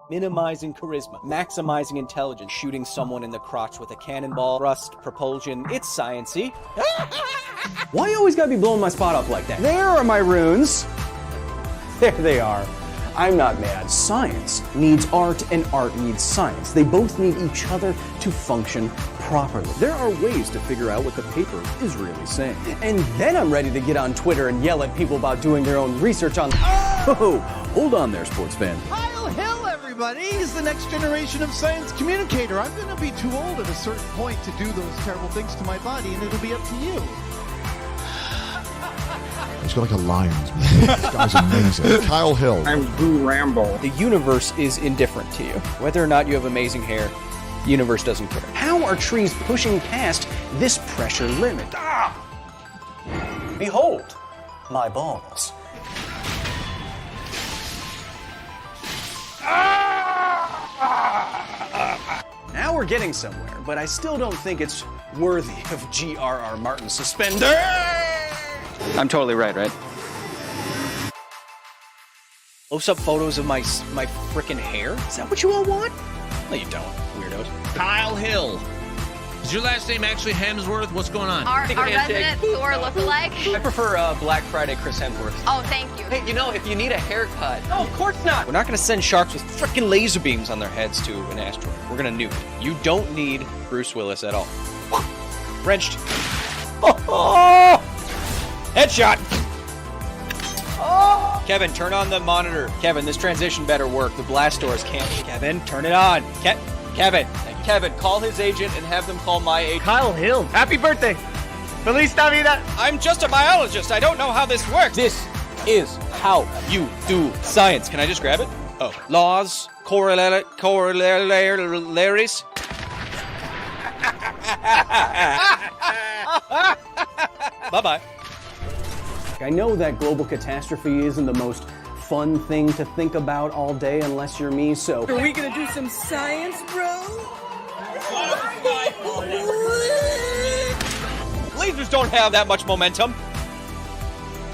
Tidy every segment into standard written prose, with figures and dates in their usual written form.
minimizing charisma, maximizing intelligence, shooting someone in the crotch with a cannonball, thrust, propulsion. It's science-y. Why you always gotta be blowing my spot up like that? There are my runes. There they are. I'm not mad. Science needs art and art needs science. They both need each other to function properly. There are ways to figure out what the paper is really saying. And then I'm ready to get on Twitter and yell at people about doing their own research on... Oh, hold on there, sports fan. Kyle Hill, everybody! He's the next generation of science communicator. I'm going to be too old at a certain point to do those terrible things to my body, and it'll be up to you. He's got like a lion's mane. This guy's amazing. Kyle Hill. I'm Boo Rambo. The universe is indifferent to you. Whether or not you have amazing hair, the universe doesn't care. How are trees pushing past this pressure limit? Ah! Behold, my balls. Now we're getting somewhere, but I still don't think it's worthy of G.R.R. Martin's suspender. I'm totally right? Post up photos of my frickin' hair? Is that what you all want? No, you don't, weirdos. Kyle Hill. Is your last name actually Hemsworth? What's going on? Our resident Thor lookalike? I prefer Black Friday Chris Hemsworth. Oh, thank you. Hey, you know, if you need a haircut... No, of course not! We're not gonna send sharks with frickin' laser beams on their heads to an asteroid. We're gonna nuke it. You don't need Bruce Willis at all. Wrenched. Oh! Headshot! Oh! Kevin, turn on the monitor. Kevin, this transition better work. The blast doors can't... Kevin, turn it on. Kevin, call his agent and have them call my agent. Kyle Hill, happy birthday! Feliz Navidad! I'm just a biologist. I don't know how this works. This is how you do science. Can I just grab it? Oh. Laws, corollaries. Bye-bye. I know that global catastrophe isn't the most fun thing to think about all day unless you're me, so... Are we gonna do some science, bro? Lasers don't have that much momentum.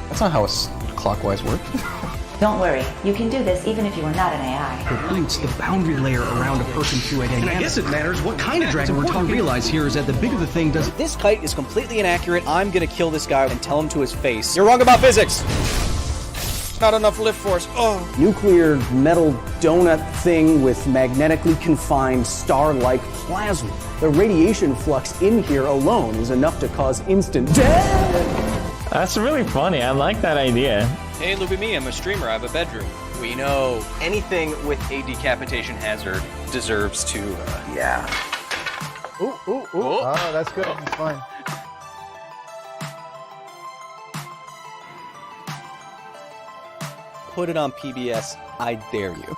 That's not how clockwise works. Don't worry, you can do this even if you are not an AI. Completes the boundary layer around a person to a dynamic. And I guess it matters what kind of dragon we're talking. To realize here is that the bigger the thing does. If this kite is completely inaccurate, I'm gonna kill this guy and tell him to his face. You're wrong about physics. Not enough lift force. Oh. Nuclear metal donut thing with magnetically confined star-like plasma. The radiation flux in here alone is enough to cause instant death. That's really funny. I like that idea. Hey, look at me. I'm a streamer. I have a bedroom. We know anything with a decapitation hazard deserves to, yeah. Ooh. Oh, that's good. That's fine. Put it on PBS. I dare you.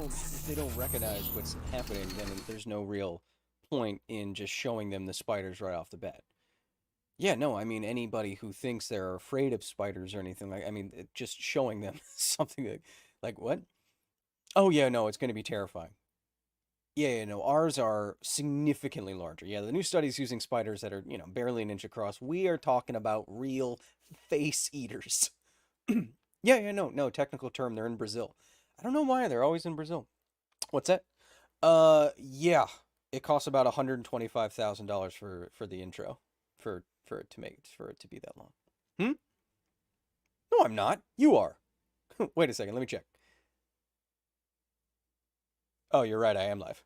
If they don't recognize what's happening, then there's no real point in just showing them the spiders right off the bat. Yeah, no, I mean, anybody who thinks they're afraid of spiders or anything just showing them something like what? Oh, yeah, no, it's going to be terrifying. Yeah, no, ours are significantly larger. Yeah, the new study's using spiders that are, barely an inch across. We are talking about real face eaters. No, technical term, they're in Brazil. I don't know why, they're always in Brazil. What's that? Yeah, it costs about $125,000 for the intro, for it to be that long. No, I'm not. You are. Wait a second, let me check. Oh, you're right, I am live.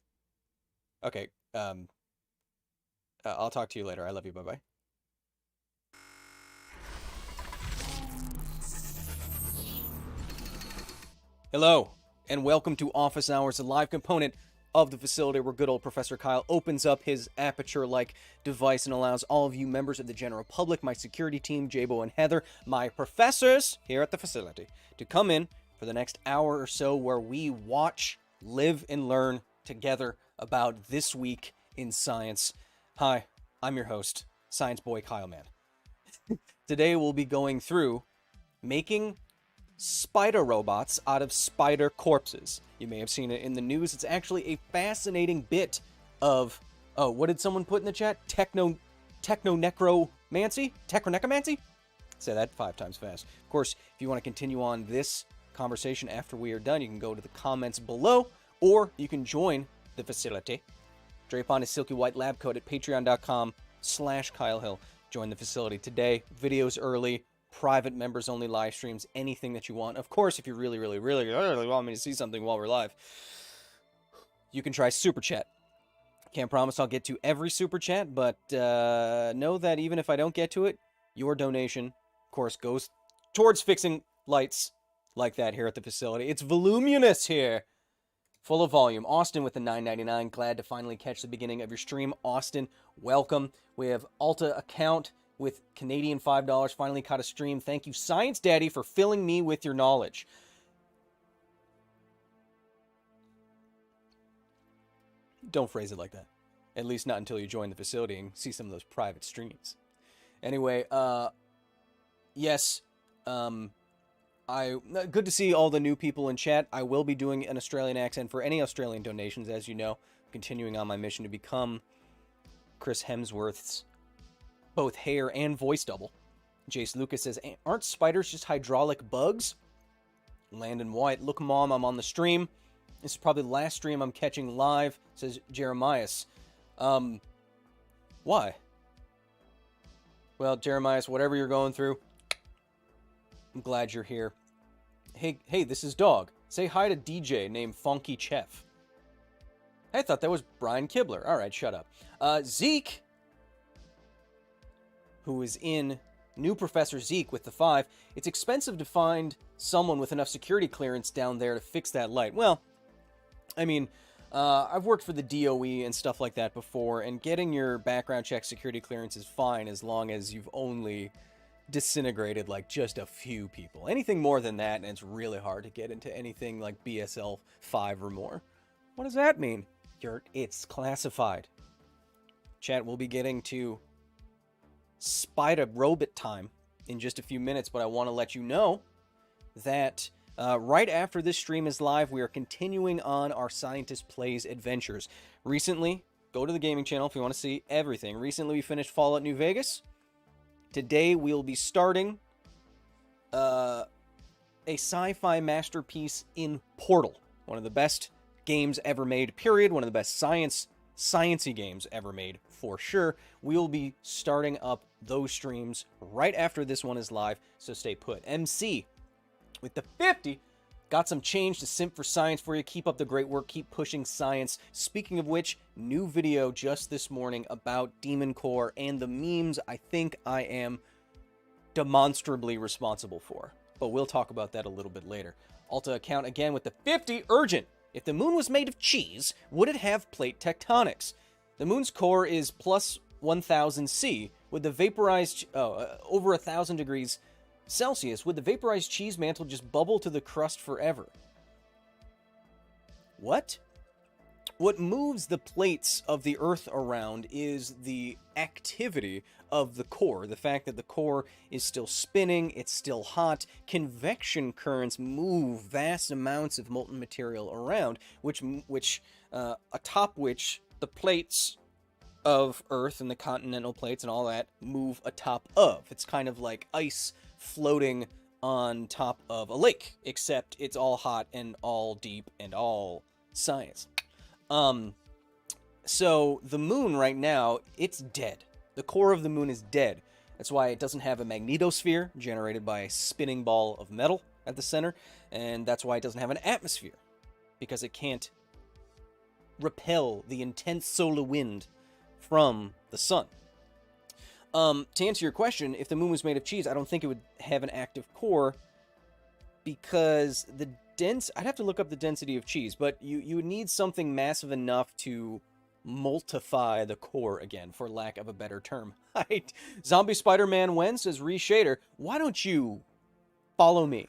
Okay, I'll talk to you later. I love you, bye-bye. Hello, and welcome to Office Hours, a live component of the facility where good old Professor Kyle opens up his aperture-like device and allows all of you members of the general public, my security team, Jabo and Heather, my professors here at the facility, to come in for the next hour or so where we watch, live, and learn together about this week in science. Hi, I'm your host, Science Boy Kyle Man. Today we'll be going through making spider robots out of spider corpses. You may have seen it in the news. It's actually a fascinating bit of, oh, what did someone put in the chat? technonecromancy? Technonecromancy? Say that 5 times fast. Of course, if you want to continue on this conversation after we are done, you can go to the comments below, or you can join the facility. Drape on his silky white lab coat at patreon.com/Kyle Hill. Join the facility today. Videos early, private members only live streams, anything that you want. Of course, if you really want me to see something while we're live, you can try Super Chat. Can't promise I'll get to every Super Chat, but know that even if I don't get to it, your donation, of course, goes towards fixing lights like that here at the facility. It's voluminous here. Full of volume. Austin with the $9.99. Glad to finally catch the beginning of your stream. Austin, welcome. We have Alta account with Canadian $5. Finally caught a stream. Thank you, Science Daddy, for filling me with your knowledge. Don't phrase it like that. At least not until you join the facility and see some of those private streams. Anyway, yes, good to see all the new people in chat. I will be doing an Australian accent for any Australian donations, as you know. Continuing on my mission to become Chris Hemsworth's both hair and voice double. Jace Lucas says, aren't spiders just hydraulic bugs? Landon White, look mom, I'm on the stream. This is probably the last stream I'm catching live, says Jeremias. Why? Well, Jeremias, whatever you're going through, I'm glad you're here. Hey, this is Dog. Say hi to DJ named Funky Chef. I thought that was Brian Kibler. All right, shut up. Zeke, who is in New Professor Zeke with the 5. It's expensive to find someone with enough security clearance down there to fix that light. Well, I mean, I've worked for the DOE and stuff like that before, and getting your background check security clearance is fine as long as you've only disintegrated like just a few people. Anything more than that, and it's really hard to get into anything like BSL 5 or more. What does that mean? It's classified. Chat, we'll be getting to Spider Robot time in just a few minutes, but I want to let you know that right after this stream is live, we are continuing on our Scientist Plays adventures. Recently, go to the gaming channel if you want to see everything. Recently, we finished Fallout New Vegas. Today, we'll be starting a sci-fi masterpiece in Portal. One of the best games ever made, period. One of the best sciencey games ever made, for sure. We'll be starting up those streams right after this one is live, so stay put. MC, with the 50, got some change to Simp for Science for you. Keep up the great work. Keep pushing science. Speaking of which, new video just this morning about Demon Core and the memes I think I am demonstrably responsible for. But we'll talk about that a little bit later. Alta account again with the 50. Urgent. If the moon was made of cheese, would it have plate tectonics? The moon's core is plus 1000 C, with the vaporized over 1000 degrees Celsius. Would the vaporized cheese mantle just bubble to the crust forever? What? What moves the plates of the Earth around is the activity of the core. The fact that the core is still spinning, it's still hot. Convection currents move vast amounts of molten material around, which atop which the plates of Earth and the continental plates and all that move atop of. It's kind of like ice floating on top of a lake, except it's all hot and all deep and all science. So the moon right now, it's dead. The core of the moon is dead. That's why it doesn't have a magnetosphere generated by a spinning ball of metal at the center, and that's why it doesn't have an atmosphere, because it can't repel the intense solar wind from the sun. To answer your question, if the moon was made of cheese, I don't think it would have an active core, because I'd have to look up the density of cheese, but you would need something massive enough to multiply the core again, for lack of a better term. Zombie Spider-Man when says Reshader, why don't you follow me?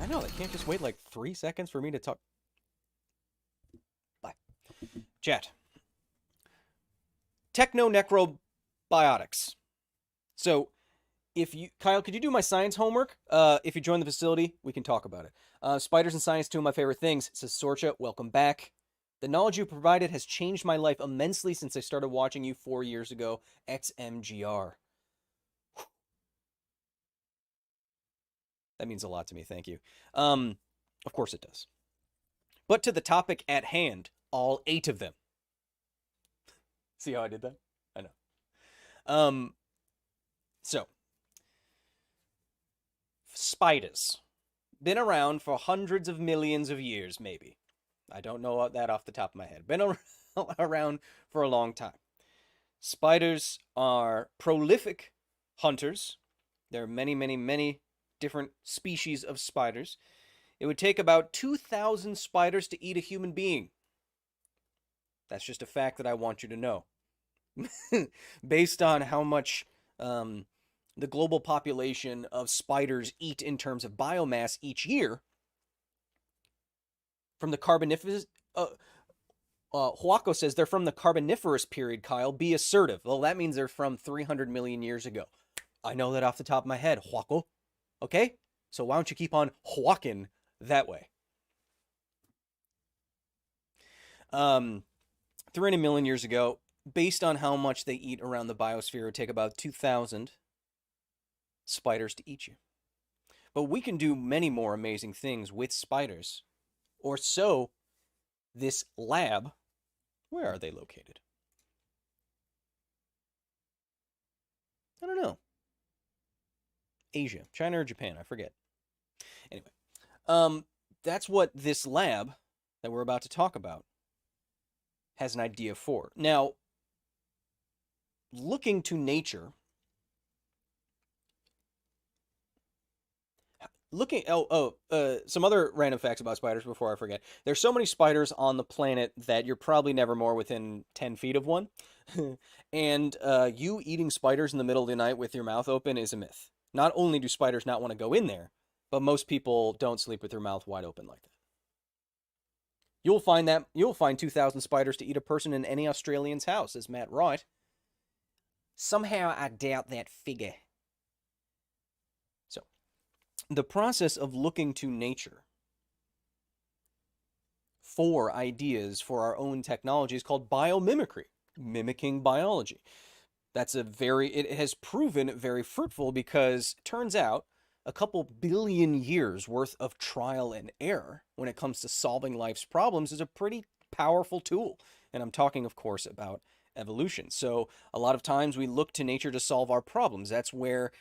I know, they can't just wait like 3 seconds for me to talk. Bye. Chat. Necrobiotics. So, Kyle, could you do my science homework? If you join the facility, we can talk about it. Spiders and science, two of my favorite things. Says Sorcha, welcome back. The knowledge you provided has changed my life immensely since I started watching you 4 years ago. XMGR. That means a lot to me. Thank you. Of course it does. But to the topic at hand, all 8 of them. See how I did that? I know. So, spiders. Been around for hundreds of millions of years, maybe. I don't know that off the top of my head. Been around for a long time. Spiders are prolific hunters. There are many, many, many different species of spiders. It would take about 2,000 spiders to eat a human being. That's just a fact that I want you to know. Based on how much the global population of spiders eat in terms of biomass each year, from the Carboniferous... Huaco says they're from the Carboniferous period, Kyle. Be assertive. Well, that means they're from 300 million years ago. I know that off the top of my head, Huaco. Okay? So why don't you keep on huacking that way? 300 million years ago, based on how much they eat around the biosphere, it would take about 2,000 spiders to eat you. But we can do many more amazing things with spiders. Or so this lab... Where are they located? I don't know. Asia, China or Japan, I forget. Anyway, that's what this lab that we're about to talk about has an idea for. Now, looking to nature, some other random facts about spiders before I forget. There's so many spiders on the planet that you're probably never more within 10 feet of one. And you eating spiders in the middle of the night with your mouth open is a myth. Not only do spiders not want to go in there, but most people don't sleep with their mouth wide open like that. You'll find 2,000 spiders to eat a person in any Australian's house, says Matt Wright. Somehow I doubt that figure. So, the process of looking to nature for ideas for our own technology is called biomimicry, mimicking biology. It has proven very fruitful because it turns out a couple billion years worth of trial and error when it comes to solving life's problems is a pretty powerful tool. And I'm talking, of course, about evolution. So a lot of times we look to nature to solve our problems. That's where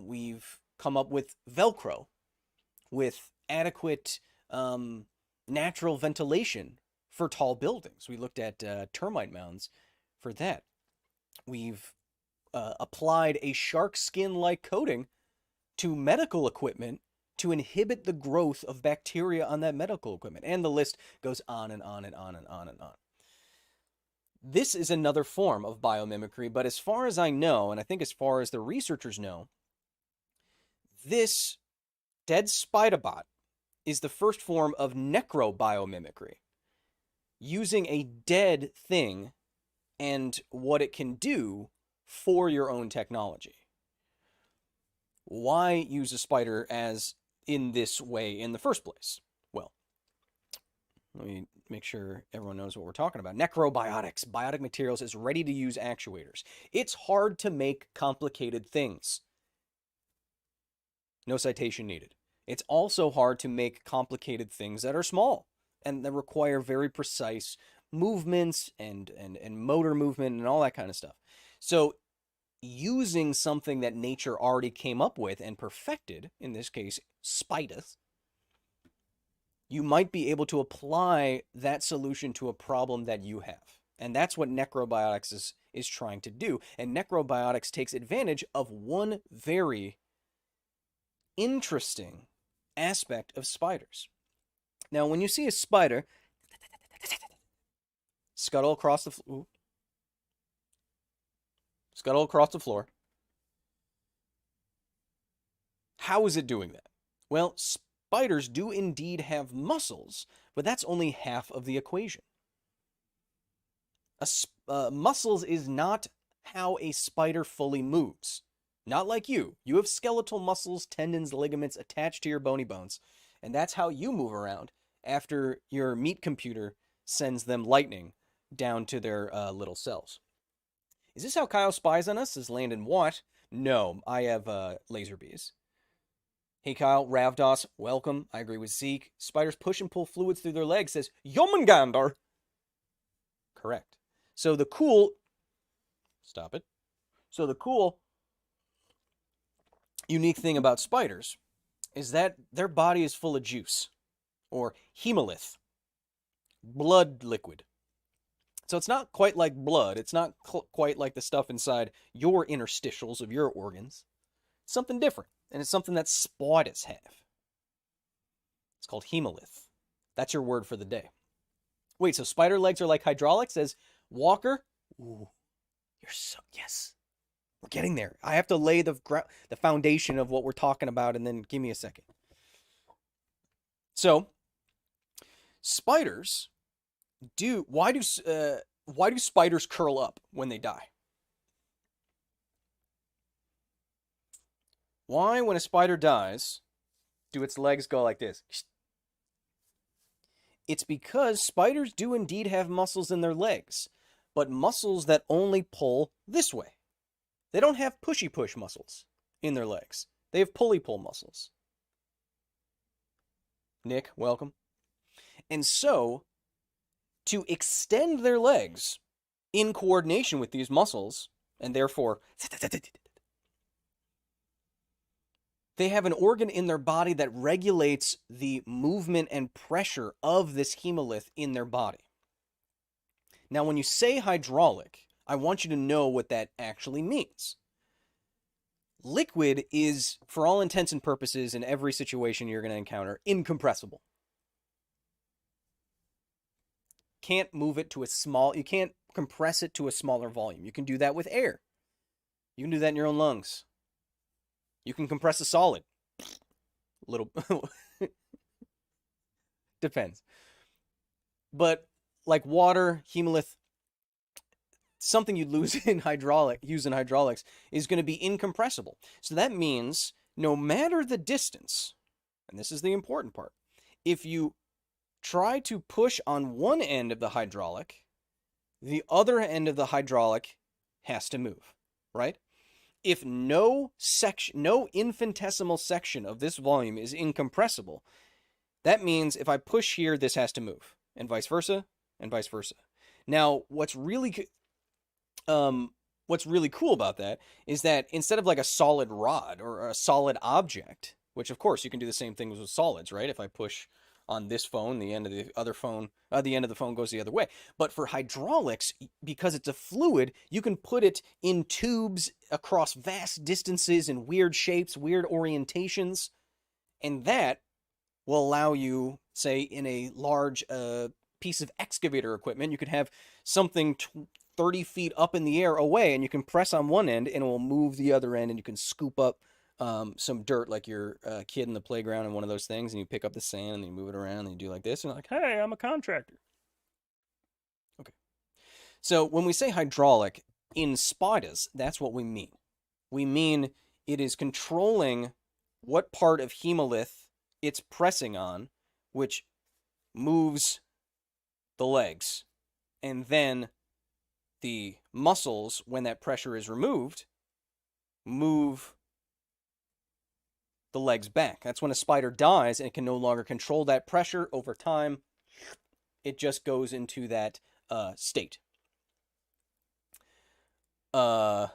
we've come up with Velcro, with adequate natural ventilation for tall buildings. We looked at termite mounds for that. We've applied a shark skin-like coating to medical equipment to inhibit the growth of bacteria on that medical equipment. And the list goes on and on and on and on and on. This is another form of biomimicry, but as far as I know, and I think as far as the researchers know, this dead spider bot is the first form of necrobiomimicry, using a dead thing and what it can do for your own technology. Why use a spider as in this way in the first place? Well, let me make sure everyone knows what we're talking about. Necrobiotics, biotic materials, is ready-to-use actuators. It's hard to make complicated things. No citation needed. It's also hard to make complicated things that are small and that require very precise movements and motor movement and all that kind of stuff. So using something that nature already came up with and perfected, in this case, spiders, you might be able to apply that solution to a problem that you have. And that's what necrobiotics is trying to do. And necrobiotics takes advantage of one very interesting aspect of spiders. Now, when you see a spider scuttle across the floor, how is it doing that? Well, spiders do indeed have muscles, but that's only half of the equation. Muscles is not how a spider fully moves. Not like you. You have skeletal muscles, tendons, ligaments attached to your bony bones, and that's how you move around after your meat computer sends them lightning down to their little cells. Is this how Kyle spies on us? Says Landon Watt. No, I have laser bees. Hey Kyle, Ravdos, welcome. I agree with Zeke. Spiders push and pull fluids through their legs, says Yomengander. Correct. So the cool... Stop it. So the cool, unique thing about spiders is that their body is full of juice, or hemolyth, blood liquid. So it's not quite like blood. It's not quite like the stuff inside your interstitials of your organs. It's something different. And it's something that spiders have. It's called hemolyth. That's your word for the day. Wait, so spider legs are like hydraulics, says Walker? Ooh, you're so... Yes. We're getting there. I have to lay the foundation of what we're talking about, and then give me a second. So, spiders do... Why do spiders curl up when they die? Why, when a spider dies, do its legs go like this? It's because spiders do indeed have muscles in their legs, but muscles that only pull this way. They don't have pushy-push muscles in their legs. They have pulley-pull muscles. Nick, welcome. And so, to extend their legs in coordination with these muscles, and therefore... They have an organ in their body that regulates the movement and pressure of this hemolyth in their body. Now, when you say hydraulic, I want you to know what that actually means. Liquid is, for all intents and purposes, in every situation you're going to encounter, incompressible. Can't move it to a small... You can't compress it to a smaller volume. You can do that with air. You can do that in your own lungs. You can compress a solid. Little depends. But like water, hemolyth, something you'd use in hydraulics is going to be incompressible. So that means no matter the distance, and this is the important part, if you try to push on one end of the hydraulic, the other end of the hydraulic has to move, right? If no infinitesimal section of this volume is incompressible, that means if I push here, this has to move, and vice versa, and vice versa. Now, what's really cool about that is that instead of like a solid rod or a solid object, which of course you can do the same thing with solids, right? If I push on this phone, the end of the other phone, the end of the phone goes the other way. But for hydraulics, because it's a fluid, you can put it in tubes across vast distances in weird shapes, weird orientations, and that will allow you, say, in a large piece of excavator equipment, you could have something 30 feet up in the air away, and you can press on one end, and it will move the other end, and you can scoop up some dirt like you're a kid in the playground in one of those things, and you pick up the sand and you move it around and you do like this, and you're like, hey, I'm a contractor. Okay. So when we say hydraulic in spiders, that's what we mean. We mean it is controlling what part of hemolyth it's pressing on, which moves the legs. And then the muscles, when that pressure is removed, move the legs back. That's when a spider dies and it can no longer control that pressure over time. It just goes into that state. So,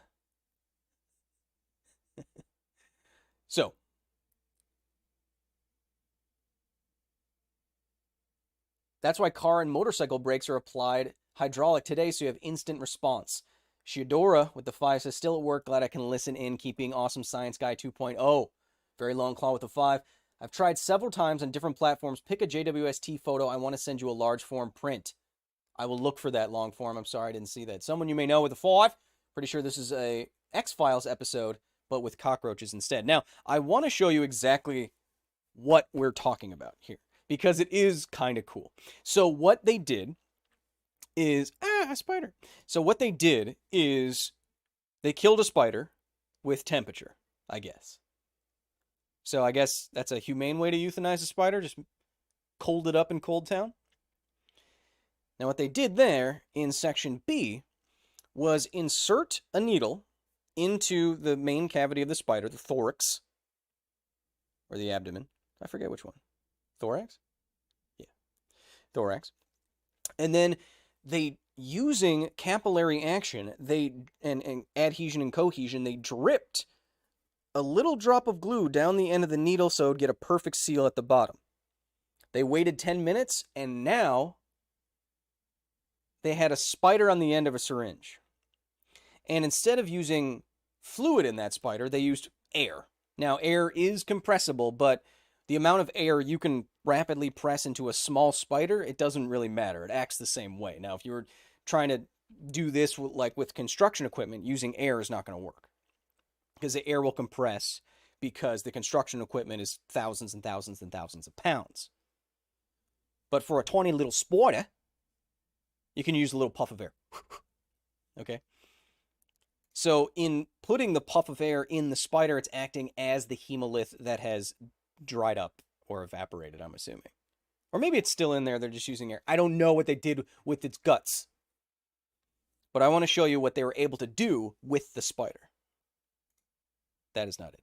that's why car and motorcycle brakes are applied hydraulic today, so you have instant response. Shidora with the 5 says, still at work, glad I can listen in, keep being awesome science guy 2.0. Very long claw with the 5. I've tried several times on different platforms. Pick a JWST photo. I want to send you a large form print. I will look for that long form. I'm sorry I didn't see that. Someone you may know with a 5. Pretty sure this is a X-Files episode, but with cockroaches instead. Now, I want to show you exactly what we're talking about here, because it is kind of cool. So what they did is... a spider. So what they did is they killed a spider with temperature, I guess. So I guess that's a humane way to euthanize a spider, just cold it up in Cold Town. Now, what they did there in section B was insert a needle into the main cavity of the spider, the thorax, or the abdomen. I forget which one. Thorax? Yeah. Thorax. And then they, using capillary action, and adhesion and cohesion, they dripped a little drop of glue down the end of the needle so it would get a perfect seal at the bottom. They waited 10 minutes, and now they had a spider on the end of a syringe. And instead of using fluid in that spider, they used air. Now, air is compressible, but the amount of air you can rapidly press into a small spider, it doesn't really matter. It acts the same way. Now, if you were trying to do this with construction equipment, using air is not going to work. Because the air will compress because the construction equipment is thousands and thousands and thousands of pounds. But for a 20 little spider, you can use a little puff of air. Okay? So in putting the puff of air in the spider, it's acting as the hemolyth that has dried up or evaporated, I'm assuming. Or maybe it's still in there, they're just using air. I don't know what they did with its guts. But I want to show you what they were able to do with the spider. That is not it.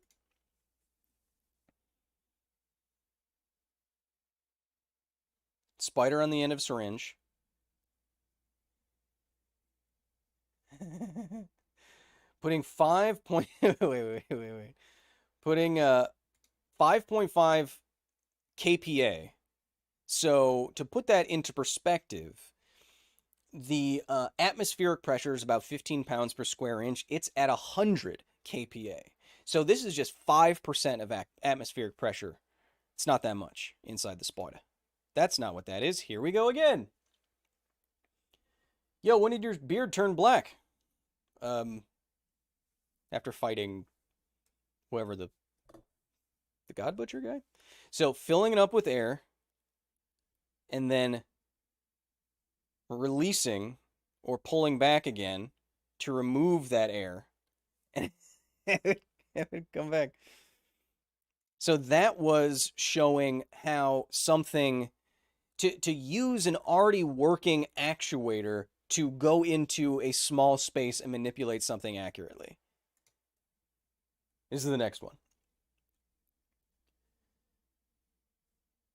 Spider on the end of syringe. Putting 5.5 kPa. So to put that into perspective, the atmospheric pressure is about 15 pounds per square inch. It's at 100 kPa. So this is just 5% of atmospheric pressure. It's not that much inside the spider. That's not what that is. Here we go again. Yo, when did your beard turn black? After fighting whoever the God Butcher guy? So filling it up with air and then releasing or pulling back again to remove that air and it would come back. So that was showing how something to use an already working actuator to go into a small space and manipulate something accurately. This is the next one.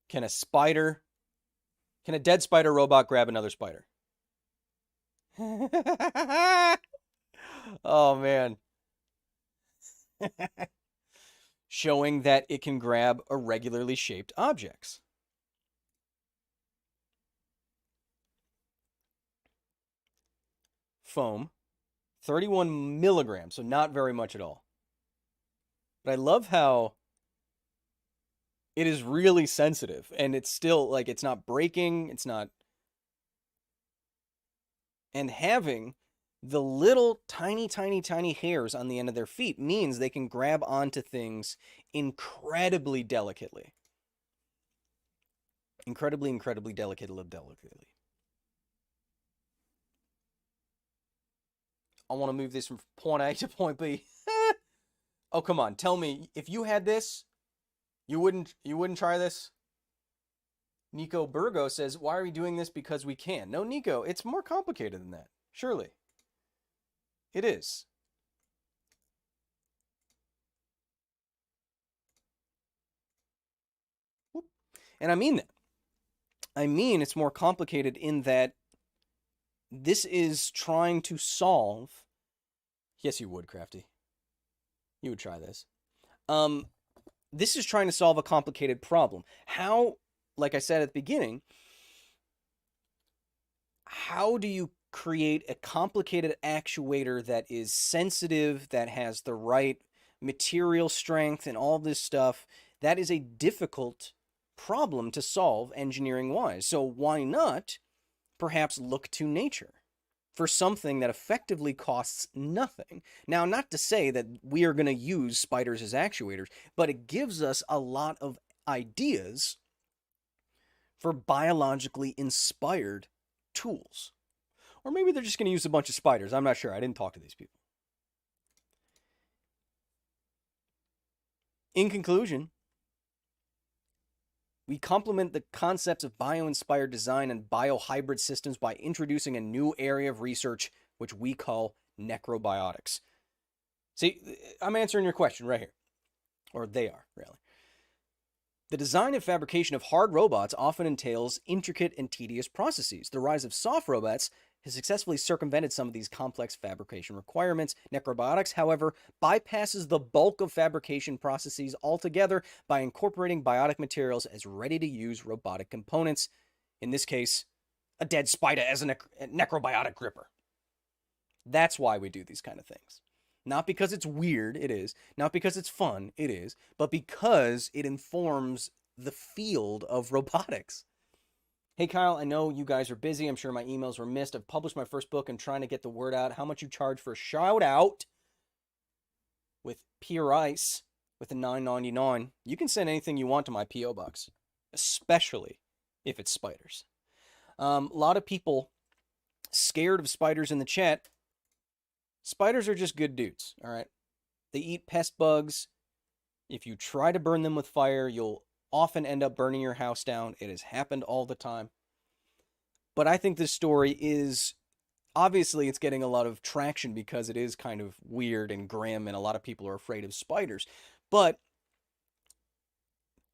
Can a dead spider robot grab another spider? Oh, man. Showing that it can grab irregularly shaped objects. Foam, 31 milligrams, so not very much at all. But I love how it is really sensitive, and it's still, like, it's not breaking, it's not... And having the little tiny, tiny, tiny hairs on the end of their feet means they can grab onto things incredibly delicately. Incredibly delicately. I want to move this from point A to point B. Oh, come on. Tell me, if you had this, you wouldn't try this? Nico Burgo says, why are we doing this? Because we can. No, Nico, it's more complicated than that. Surely. It is. Whoop. And I mean that. I mean it's more complicated in that this is trying to solve... Yes, you would, Crafty. You would try this. This is trying to solve a complicated problem. How, like I said at the beginning, how do you create a complicated actuator that is sensitive, that has the right material strength and all this stuff? That is a difficult problem to solve engineering-wise. So why not perhaps look to nature for something that effectively costs nothing? Now, not to say that we are going to use spiders as actuators, but it gives us a lot of ideas for biologically inspired tools. Or maybe they're just going to use a bunch of spiders. I'm not sure. I didn't talk to these people. In conclusion, We complement the concepts of bio-inspired design and biohybrid systems by introducing a new area of research, which we call necrobiotics. See, I'm answering your question right here. Or they are, really. The design and fabrication of hard robots often entails intricate and tedious processes. The rise of soft robots has successfully circumvented some of these complex fabrication requirements. Necrobiotics, however, bypasses the bulk of fabrication processes altogether by incorporating biotic materials as ready-to-use robotic components. In this case, a dead spider as a necrobiotic gripper. That's why we do these kind of things. Not because it's weird, it is. Not because it's fun, it is. But because it informs the field of robotics. Hey, Kyle, I know you guys are busy. I'm sure my emails were missed. I've published my first book and trying to get the word out. How much you charge for a shout out with Pure Ice with a $9.99. You can send anything you want to my P.O. box, especially if it's spiders. A lot of people scared of spiders in the chat. Spiders are just good dudes, all right? They eat pest bugs. If you try to burn them with fire, you'll often end up burning your house down. It has happened all the time. But I think this story is, obviously it's getting a lot of traction because it is kind of weird and grim and a lot of people are afraid of spiders. But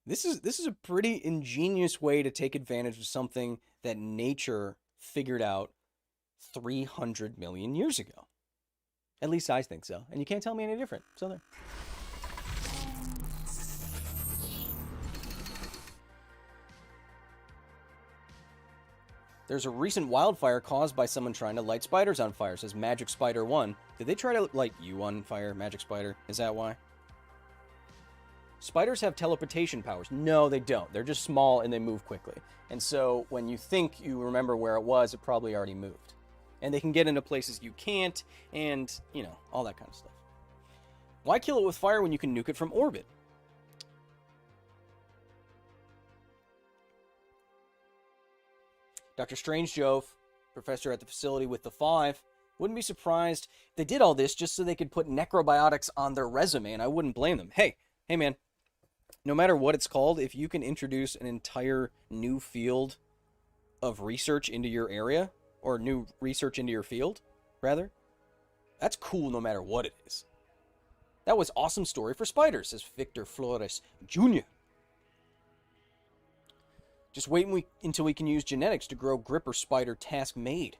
this is a pretty ingenious way to take advantage of something that nature figured out 300 million years ago. At least I think so. And you can't tell me any different. So there. There's a recent wildfire caused by someone trying to light spiders on fire, says Magic Spider 1. Did they try to light you on fire, Magic Spider? Is that why? Spiders have teleportation powers. No, they don't. They're just small and they move quickly. And so when you think you remember where it was, it probably already moved. And they can get into places you can't, and, you know, all that kind of stuff. Why kill it with fire when you can nuke it from orbit? Dr. Strange Jove, professor at the facility with the 5, wouldn't be surprised if they did all this just so they could put necrobiotics on their resume, and I wouldn't blame them. Hey man, no matter what it's called, if you can introduce an entire new field of research into your area, or new research into your field, rather, that's cool no matter what it is. That was awesome story for spiders, says Victor Flores Jr. Just wait until we can use genetics to grow gripper spider task made.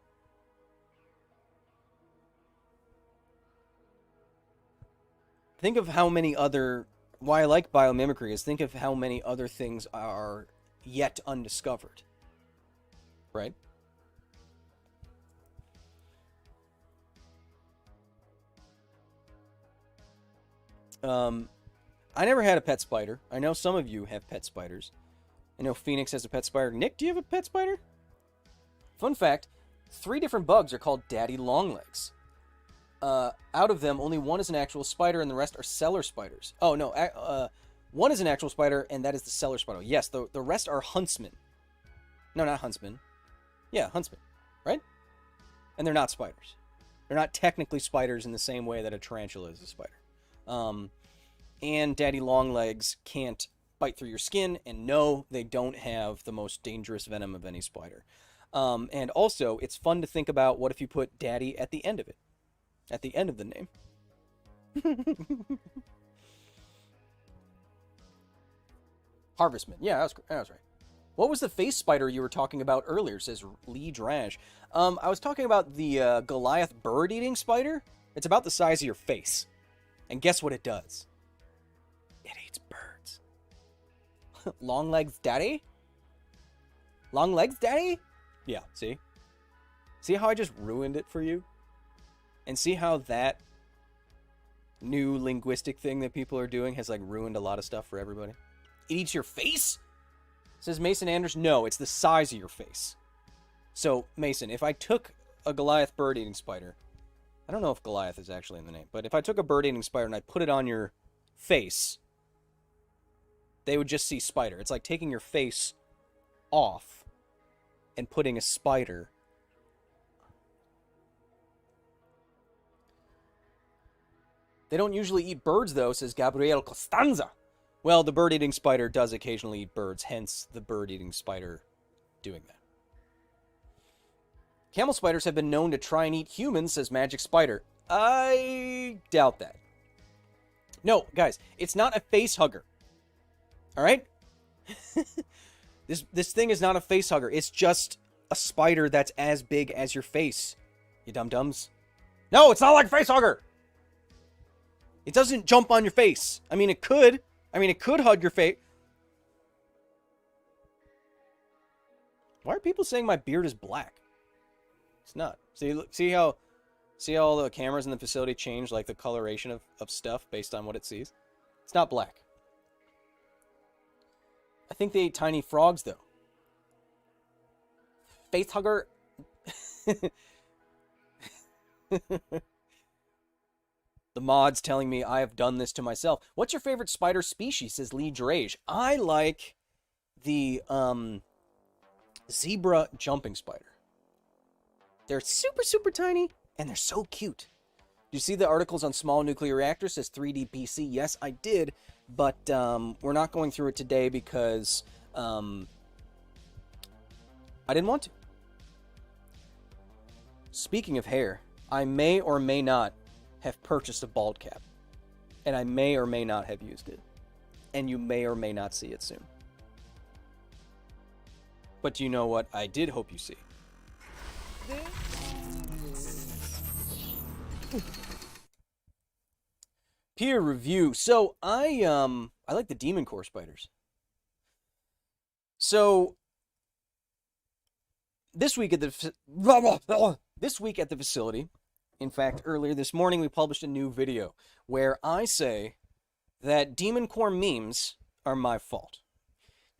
Think of how many other... Why I like biomimicry is think of how many other things are yet undiscovered. Right? I never had a pet spider. I know some of you have pet spiders. I know Phoenix has a pet spider. Nick, do you have a pet spider? Fun fact, 3 different bugs are called daddy longlegs. Out of them, only one is an actual spider and the rest are cellar spiders. Oh, no. One is an actual spider and that is the cellar spider. Yes, the rest are huntsmen. No, not huntsmen. Yeah, huntsmen. Right? And they're not spiders. They're not technically spiders in the same way that a tarantula is a spider. And daddy longlegs can't bite through your skin, and no, they don't have the most dangerous venom of any spider. And also, it's fun to think about what if you put daddy at the end of it. At the end of the name. Harvestman. Yeah, that was right. What was the face spider you were talking about earlier, says Lee Drash. I was talking about the Goliath bird-eating spider. It's about the size of your face. And guess what it does? It eats birds. Long legs daddy? Long legs daddy? Yeah, see? See how I just ruined it for you? And see how that new linguistic thing that people are doing has like ruined a lot of stuff for everybody? It eats your face? Says Mason Anders. No, it's the size of your face. So, Mason, if I took a Goliath bird-eating spider, I don't know if Goliath is actually in the name, but if I took a bird-eating spider and I put it on your face, they would just see spider. It's like taking your face off and putting a spider. They don't usually eat birds, though, says Gabriel Costanza. Well, the bird-eating spider does occasionally eat birds, hence the bird-eating spider doing that. Camel spiders have been known to try and eat humans, says Magic Spider. I doubt that. No, guys, it's not a face hugger. All right? This thing is not a face hugger. It's just a spider that's as big as your face, you dum-dums. No, it's not like a face hugger. It doesn't jump on your face. I mean, it could. It could hug your face. Why are people saying my beard is black? It's not. See how all the cameras in the facility change, like, the coloration of stuff based on what it sees? It's not black. I think they ate tiny frogs, though. Face hugger. The mod's telling me I have done this to myself. What's your favorite spider species, says Lee Drage. I like the zebra jumping spider. They're super, super tiny, and they're so cute. Do you see the articles on small nuclear reactors, says 3D PC? Yes, I did, but we're not going through it today because I didn't want to. Speaking of hair, I may or may not have purchased a bald cap, and I may or may not have used it, and you may or may not see it soon. But do you know what I did hope you see? Peer review. So I like the demon core spiders. So this week at the facility, in fact, earlier this morning, we published a new video where I say that demon core memes are my fault.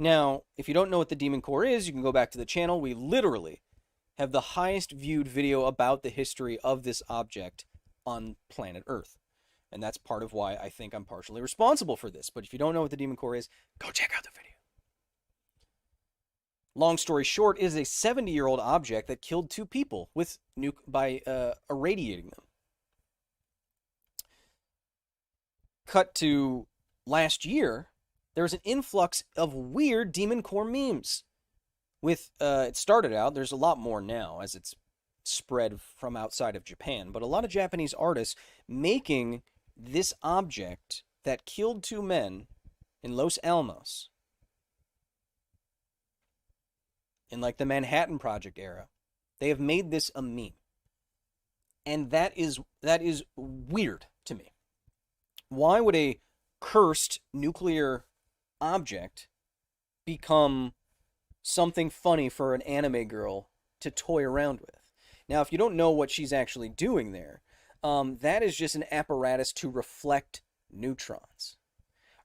Now, if you don't know what the demon core is, you can go back to the channel. We literally have the highest viewed video about the history of this object on planet Earth. And that's part of why I think I'm partially responsible for this. But if you don't know what the demon core is, go check out the video. Long story short, it is a 70-year-old object that killed 2 people by irradiating them. Cut to last year, there was an influx of weird demon core memes. It started out, there's a lot more now as it's spread from outside of Japan, but a lot of Japanese artists making this object that killed 2 men in Los Alamos in like the Manhattan Project era. They have made this a meme. And that is weird to me. Why would a cursed nuclear object become something funny for an anime girl to toy around with? Now, if you don't know what she's actually doing there, that is just an apparatus to reflect neutrons.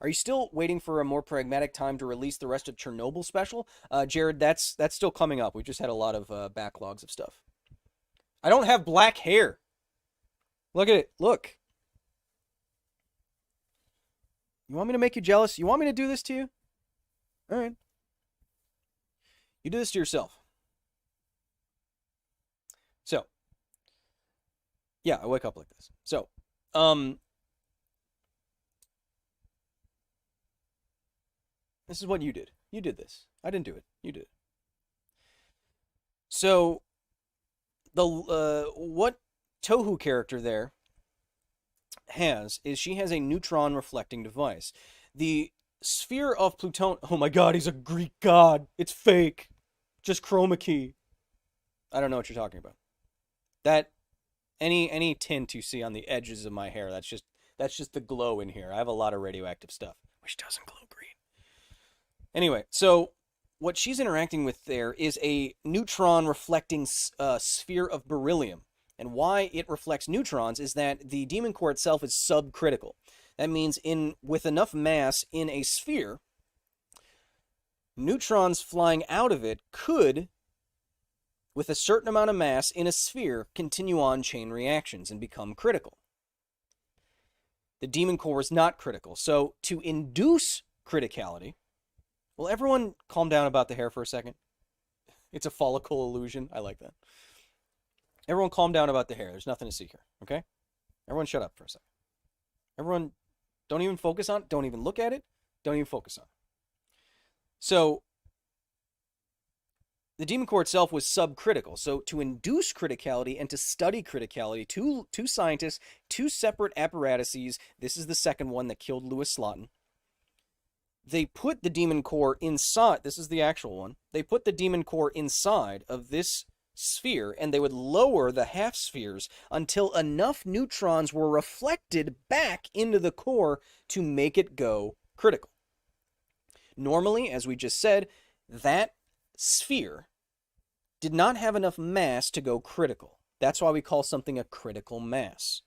Are you still waiting for a more pragmatic time to release the rest of Chernobyl special? Jared, that's still coming up. We just had a lot of backlogs of stuff. I don't have black hair. Look at it. Look. You want me to make you jealous? You want me to do this to you? All right. You do this to yourself. So, yeah, I wake up like this. So, this is what you did. You did this. I didn't do it. You did it. So, what Tohu character there has is she has a neutron reflecting device. The sphere of Pluton. Oh my God, he's a Greek god. It's fake. Just chroma key. I don't know what you're talking about. That any tint you see on the edges of my hair, that's just the glow in here. I have a lot of radioactive stuff, which doesn't glow green. Anyway, so what she's interacting with there is a neutron reflecting sphere of beryllium. And why it reflects neutrons is that the demon core itself is subcritical. That means with enough mass in a sphere, neutrons flying out of it could, with a certain amount of mass in a sphere, continue on chain reactions and become critical. The demon core is not critical. So to induce criticality, will everyone calm down about the hair for a second? It's a follicle illusion. I like that. Everyone calm down about the hair. There's nothing to see here, okay? Everyone shut up for a second. Everyone, don't even focus on it. Don't even look at it. Don't even focus on it. So the demon core itself was subcritical. So to induce criticality and to study criticality, two scientists, two separate apparatuses. This is the second one that killed Louis Slotin. They put the demon core inside. This is the actual one. They put the demon core inside of this sphere, and they would lower the half spheres until enough neutrons were reflected back into the core to make it go critical. Normally, as we just said, that sphere did not have enough mass to go critical. That's why we call something a critical mass,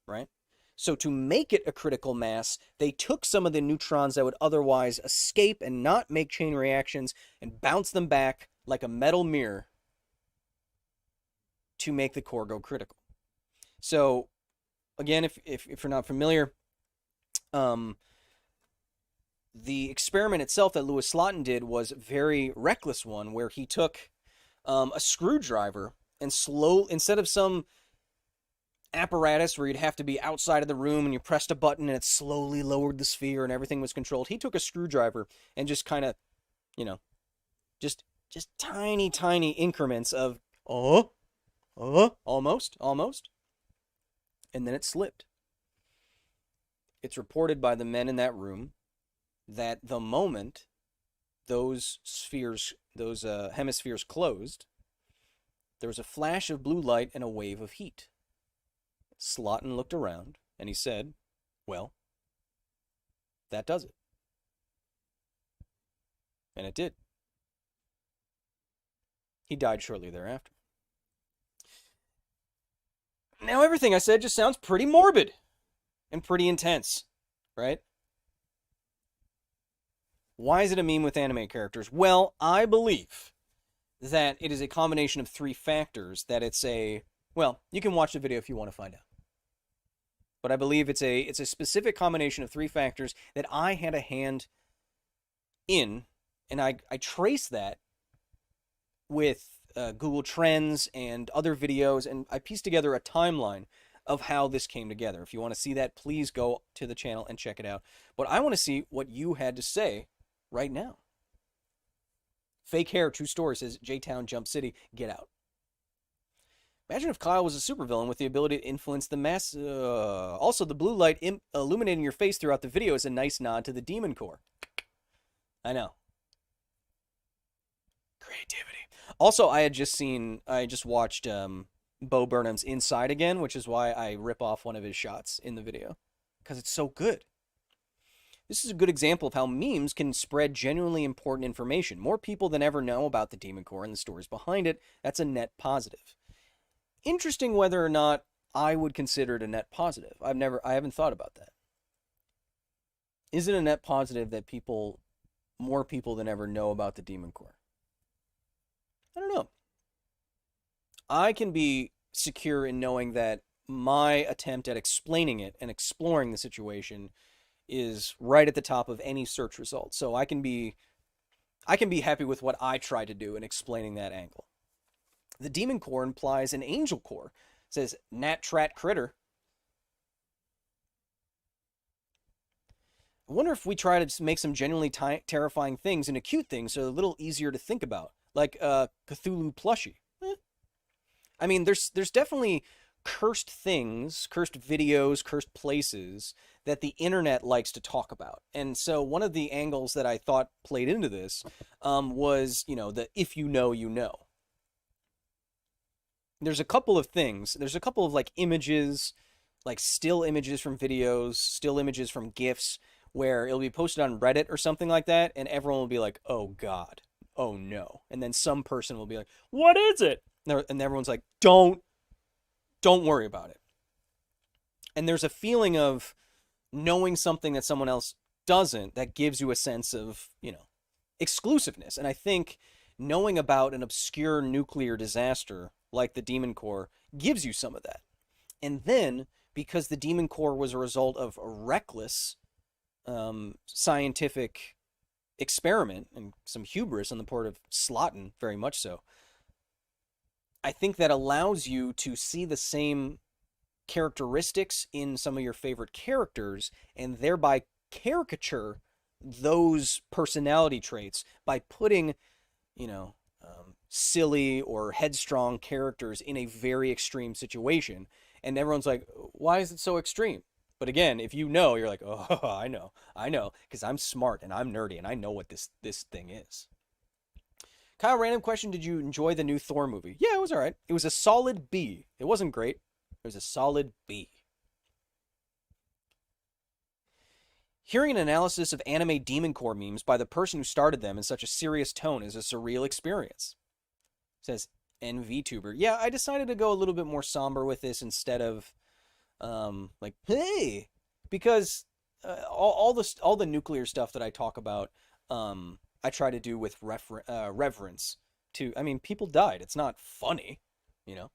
right? So to make it a critical mass, they took some of the neutrons that would otherwise escape and not make chain reactions and bounce them back like a metal mirror to make the core go critical. So again, if you're not familiar, the experiment itself that Louis Slotin did was a very reckless one, where he took a screwdriver and instead of some apparatus where you'd have to be outside of the room and you pressed a button and it slowly lowered the sphere and everything was controlled, he took a screwdriver and just kind of, just tiny increments of almost, and then it slipped. It's reported by the men in that room that the moment those hemispheres closed, there was a flash of blue light and a wave of heat. Slotin looked around and he said, well, that does it. And it did. He died shortly thereafter. Now everything I said just sounds pretty morbid and pretty intense, right? Why is it a meme with anime characters? Well, I believe that it is a combination of three factors. That it's well, you can watch the video if you want to find out. But I believe it's a specific combination of three factors that I had a hand in, and I trace that with Google Trends and other videos, and I pieced together a timeline of how this came together. If you want to see that, please go to the channel and check it out. But I want to see what you had to say right now. Fake hair, true story, says J-Town Jump City, get out. Imagine if Kyle was a supervillain with the ability to influence the mass. Also, the blue light illuminating your face throughout the video is a nice nod to the demon core. I know. Creativity. Also, I just watched Bo Burnham's Inside again, which is why I rip off one of his shots in the video, because it's so good. This is a good example of how memes can spread genuinely important information. More people than ever know about the demon core and the stories behind it. That's a net positive. Interesting whether or not I would consider it a net positive. I haven't thought about that. Is it a net positive that more people than ever know about the demon core? I don't know. I can be secure in knowing that my attempt at explaining it and exploring the situation is right at the top of any search result. So I can be happy with what I try to do in explaining that angle. The demon core implies an angel core. It says Nat Trat Critter. I wonder if we try to make some genuinely terrifying things into cute things so they're a little easier to think about, like Cthulhu plushie. I mean, there's definitely cursed things, cursed videos, cursed places that the internet likes to talk about. And so one of the angles that I thought played into this was, the if you know, you know. There's a couple of things. There's a couple of images, like still images from videos, still images from GIFs, where it'll be posted on Reddit or something like that, and everyone will be like, oh God, oh no. And then some person will be like, what is it? And everyone's like, don't worry about it. And there's a feeling of knowing something that someone else doesn't that gives you a sense of, exclusiveness. And I think knowing about an obscure nuclear disaster like the demon core gives you some of that. And then, because the demon core was a result of a reckless scientific experiment and some hubris on the part of Slotin, very much so, I think that allows you to see the same characteristics in some of your favorite characters and thereby caricature those personality traits by putting, you know, silly or headstrong characters in a very extreme situation. And everyone's like, why is it so extreme? But again, if you know, you're like, oh, I know, because I'm smart and I'm nerdy and I know what this thing is. Kyle, random question. Did you enjoy the new Thor movie? Yeah, it was all right. It was a solid B. It wasn't great. It was a solid B. Hearing an analysis of anime Demon Core memes by the person who started them in such a serious tone is a surreal experience. Says NVTuber. Yeah, I decided to go a little bit more somber with this instead of, like, hey, because all the nuclear stuff that I talk about, I try to do with reverence to. I mean, people died. It's not funny, you know.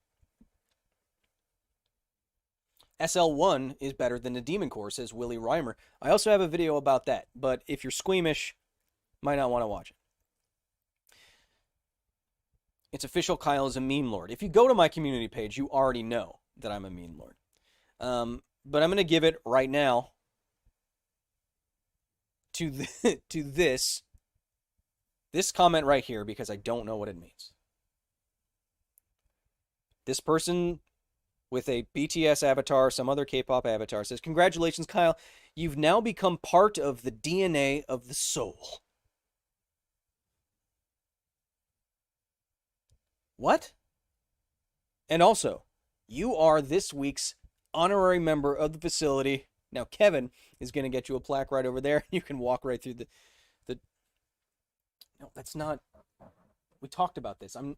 SL1 is better than the Demon Core, says Willie Reimer. I also have a video about that, but if you're squeamish, might not want to watch it. It's official, Kyle is a meme lord. If you go to my community page, you already know that I'm a meme lord. But I'm going to give it right now to this comment right here because I don't know what it means. This person with a BTS avatar, some other K-pop avatar, says, congratulations, Kyle. You've now become part of the DNA of the soul. What? And also, you are this week's honorary member of the facility. Now, Kevin is going to get you a plaque right over there. You can walk right through the... No, that's not... We talked about this. All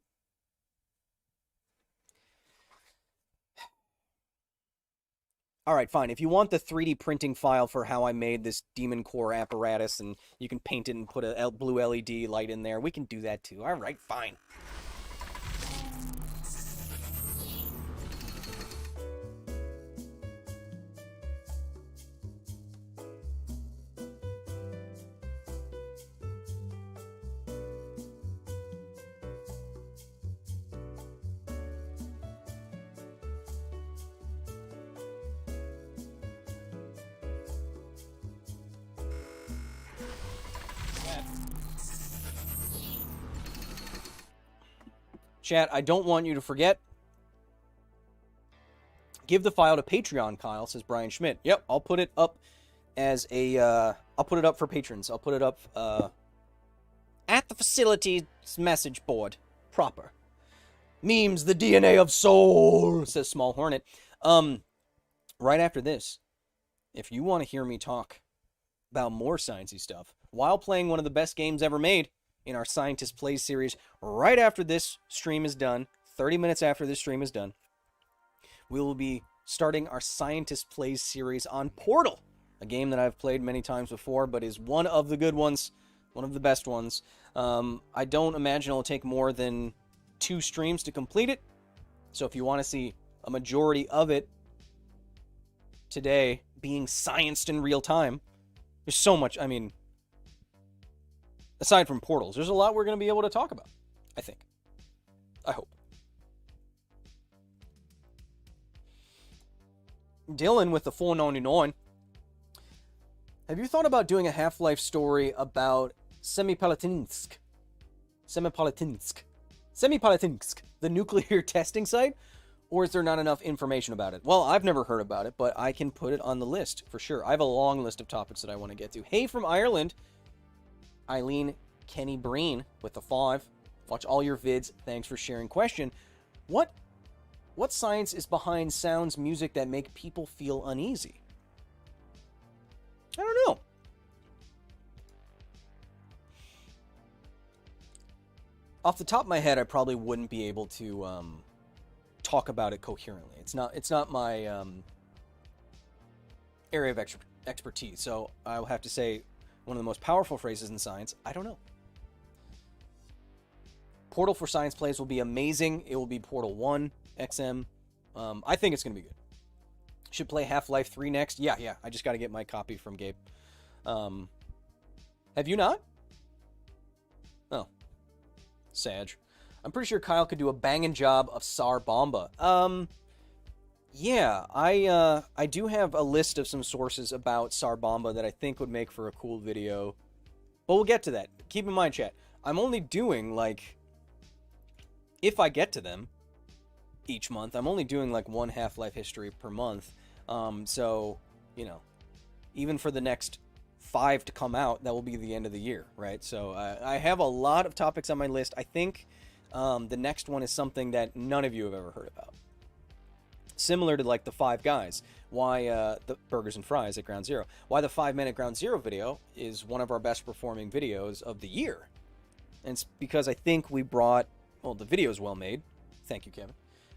right, fine. If you want the 3D printing file for how I made this Demon Core apparatus and you can paint it and put a blue LED light in there, we can do that too. All right, fine. Chat, I don't want you to forget. Give the file to Patreon, Kyle, says Brian Schmidt. Yep, I'll put it up as a, I'll put it up for patrons. I'll put it up, at the facility's message board. Proper. Memes, the DNA of soul, says Small Hornet. Right after this, if you want to hear me talk about more sciencey stuff, while playing one of the best games ever made, in our Scientist Plays series, right after this stream is done, 30 minutes after this stream is done, we will be starting our Scientist Plays series on Portal, a game that I've played many times before, but is one of the good ones, one of the best ones. I don't imagine it'll take more than 2 streams to complete it, so if you want to see a majority of it today being scienced in real time, there's so much, I mean... Aside from Portals, there's a lot we're going to be able to talk about, I think. I hope. Dylan with the 499. Have you thought about doing a Half-Life story about Semipalatinsk, the nuclear testing site? Or is there not enough information about it? Well, I've never heard about it, but I can put it on the list for sure. I have a long list of topics that I want to get to. Hey, from Ireland. Eileen Kenny Breen with the 5. Watch all your vids. Thanks for sharing. Question: What science is behind sounds, music that make people feel uneasy? I don't know. Off the top of my head, I probably wouldn't be able to talk about it coherently. It's not my area of expertise. So I will have to say, one of the most powerful phrases in science, I don't know. Portal for Science Plays will be amazing. It will be Portal 1, XM. I think it's going to be good. Should play Half-Life 3 next. Yeah. I just got to get my copy from Gabe. Have you not? Oh. Sag. I'm pretty sure Kyle could do a banging job of Tsar Bomba. Yeah, I do have a list of some sources about Sarbamba that I think would make for a cool video. But we'll get to that. Keep in mind, chat, I'm only doing, like, if I get to them each month, I'm only doing, like, one Half-Life history per month. So, you know, even for the next 5 to come out, that will be the end of the year, right? So I have a lot of topics on my list. I think the next one is something that none of you have ever heard about. Similar to, like, the 5 guys. Why the burgers and fries at Ground Zero. Why the 5-minute Ground Zero video is one of our best performing videos of the year. And it's because I think we brought, well, the video's well made. Thank you, Kevin.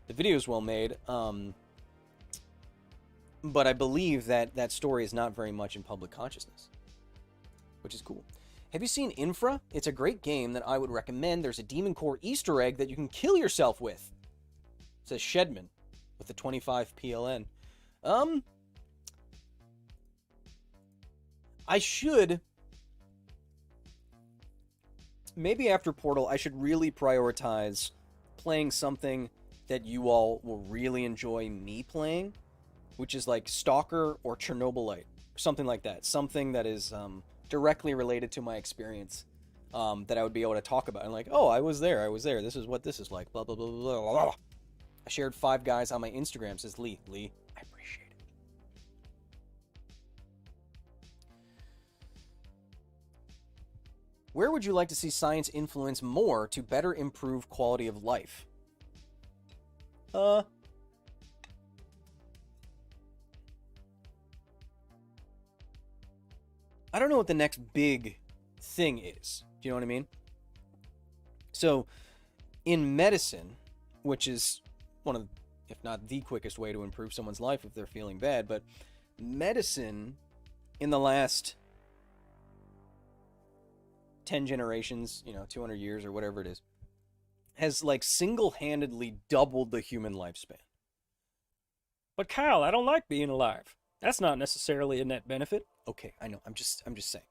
The video's well made. But I believe that that story is not very much in public consciousness, which is cool. Have you seen Infra? It's a great game that I would recommend. There's a Demon Core Easter egg that you can kill yourself with. It says Shedman with the 25 PLN. I should, maybe after Portal, I should really prioritize playing something that you all will really enjoy me playing, which is like Stalker or Chernobylite, or something like that. Something that is directly related to my experience, that I would be able to talk about. And like, oh, I was there. This is what this is like. Blah, blah, blah, blah, blah, blah. I shared 5 guys on my Instagram, says Lee. I appreciate it. Where would you like to see science influence more to better improve quality of life? I don't know what the next big thing is. Do you know what I mean? So, in medicine, which is one of, if not the quickest way to improve someone's life if they're feeling bad, but medicine in the last 10 generations, 200 years or whatever it is, has like single-handedly doubled the human lifespan. But Kyle, I don't like being alive. That's not necessarily a net benefit. Okay, I know. I'm just saying.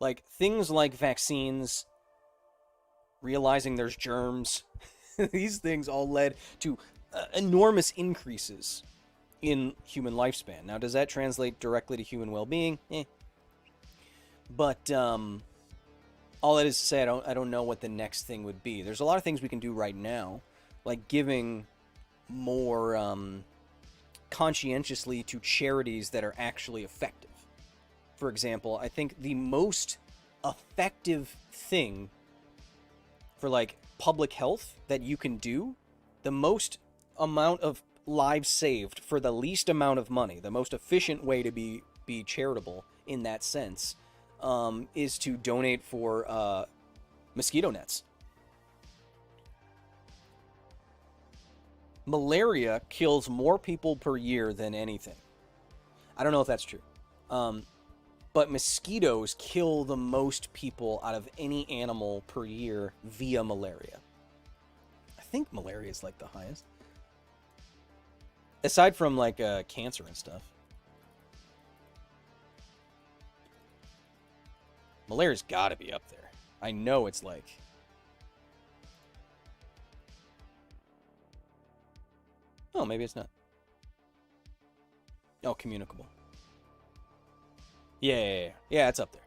Like things like vaccines, realizing there's germs, these things all led to enormous increases in human lifespan. Now, does that translate directly to human well-being? But all that is to say, I don't know what the next thing would be. There's a lot of things we can do right now, like giving more conscientiously to charities that are actually effective. For example, I think the most effective thing for like public health that you can do, the most amount of lives saved for the least amount of money, the most efficient way to be charitable in that sense, is to donate for mosquito nets. Malaria kills more people per year than anything. I don't know if that's true. But mosquitoes kill the most people out of any animal per year via malaria. I think malaria is like the highest. Aside from like cancer and stuff. Malaria's gotta be up there. I know it's like... Oh, maybe it's not. Oh, communicable. Yeah, it's up there.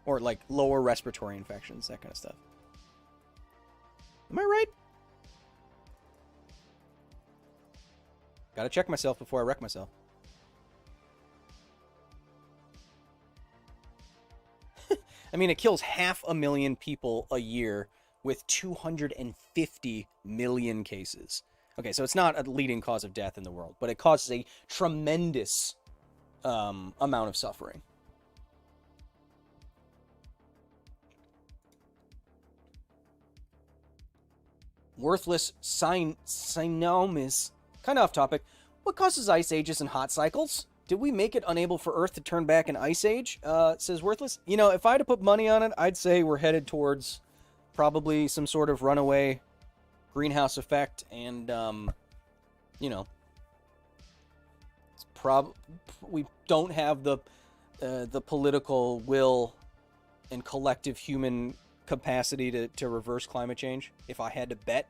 Or like lower respiratory infections, that kind of stuff. Am I right? Gotta check myself before I wreck myself. I mean, it kills 500,000 people a year with 250 million cases. Okay, so it's not a leading cause of death in the world, but it causes a tremendous amount of suffering. Worthless Synomis. Kind of off topic. What causes ice ages and hot cycles? Did we make it unable for Earth to turn back an ice age? Says Worthless. You know, if I had to put money on it, I'd say we're headed towards probably some sort of runaway greenhouse effect, and you know, we don't have the political will and collective human capacity to reverse climate change. If I had to bet,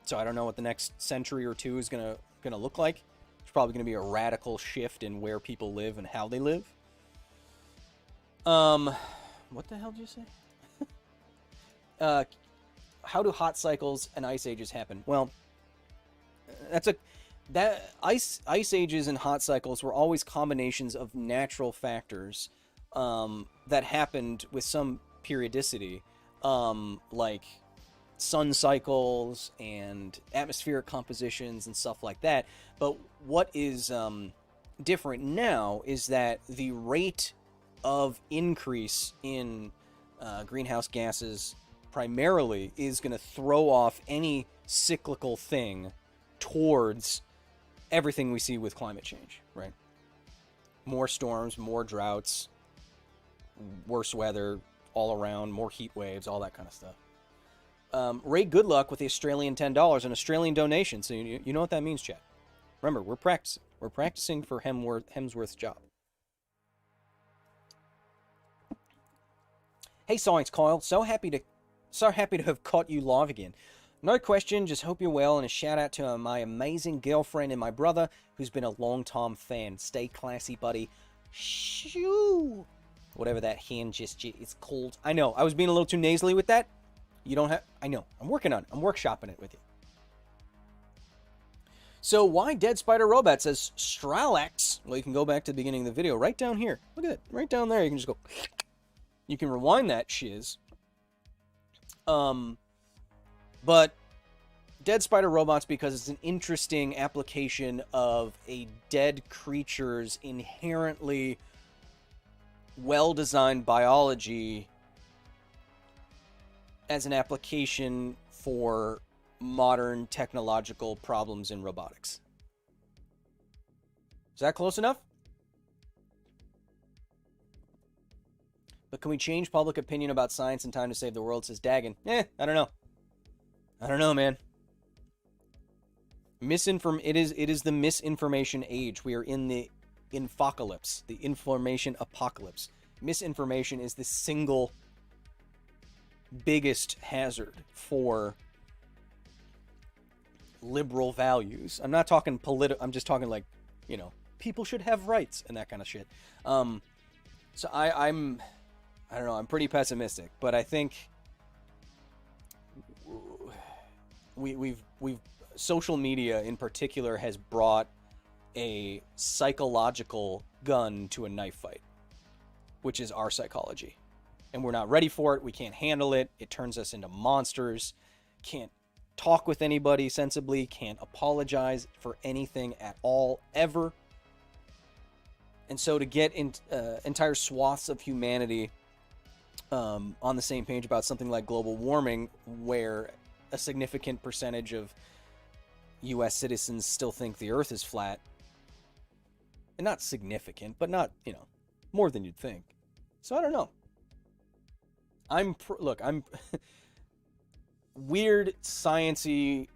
So I don't know what the next century or two is gonna look like. It's probably gonna be a radical shift in where people live and how they live. What the hell did you say? How do hot cycles and ice ages happen? Well, ice ages and hot cycles were always combinations of natural factors that happened with some periodicity, like sun cycles and atmospheric compositions and stuff like that. But what is different now is that the rate of increase in greenhouse gases primarily is going to throw off any cyclical thing towards everything we see with climate change, right? More storms, more droughts, worse weather all around, more heat waves, all that kind of stuff. Ray Goodluck with the Australian $10, an Australian donation. So you know what that means, chat. Remember, we're practicing. We're practicing for Hemsworth's job. Hey, Science Kyle. So happy to have caught you live again. No question, just hope you're well, and a shout out to my amazing girlfriend and my brother, who's been a long-time fan. Stay classy, buddy. Shoo! Whatever that hand gesture is called. I know, I was being a little too nasally with that. You don't have... I know, I'm working on it. I'm workshopping it with you. So, why Dead Spider Robot says Stralax? Well, you can go back to the beginning of the video, right down here. Look at it, right down there. You can just go... You can rewind that shiz. But Dead Spider Robots, because it's an interesting application of a dead creature's inherently well-designed biology as an application for modern technological problems in robotics. Is that close enough? But can we change public opinion about science in time to save the world, says Dagon. I don't know. I don't know, man. It is the misinformation age. We are in the infocalypse, the information apocalypse. Misinformation is the single biggest hazard for liberal values. I'm not talking I'm just talking like, you know, people should have rights and that kind of shit. So I don't know, I'm pretty pessimistic, but I think we've social media in particular has brought a psychological gun to a knife fight, which is our psychology. And we're not ready for it. We can't handle it. It turns us into monsters. Can't talk with anybody sensibly. Can't apologize for anything at all, ever. And so to get entire swaths of humanity on the same page about something like global warming, where a significant percentage of U.S. citizens still think the Earth is flat, and not significant, but not, you know, more than you'd think. So I don't know. I'm weird, science-y,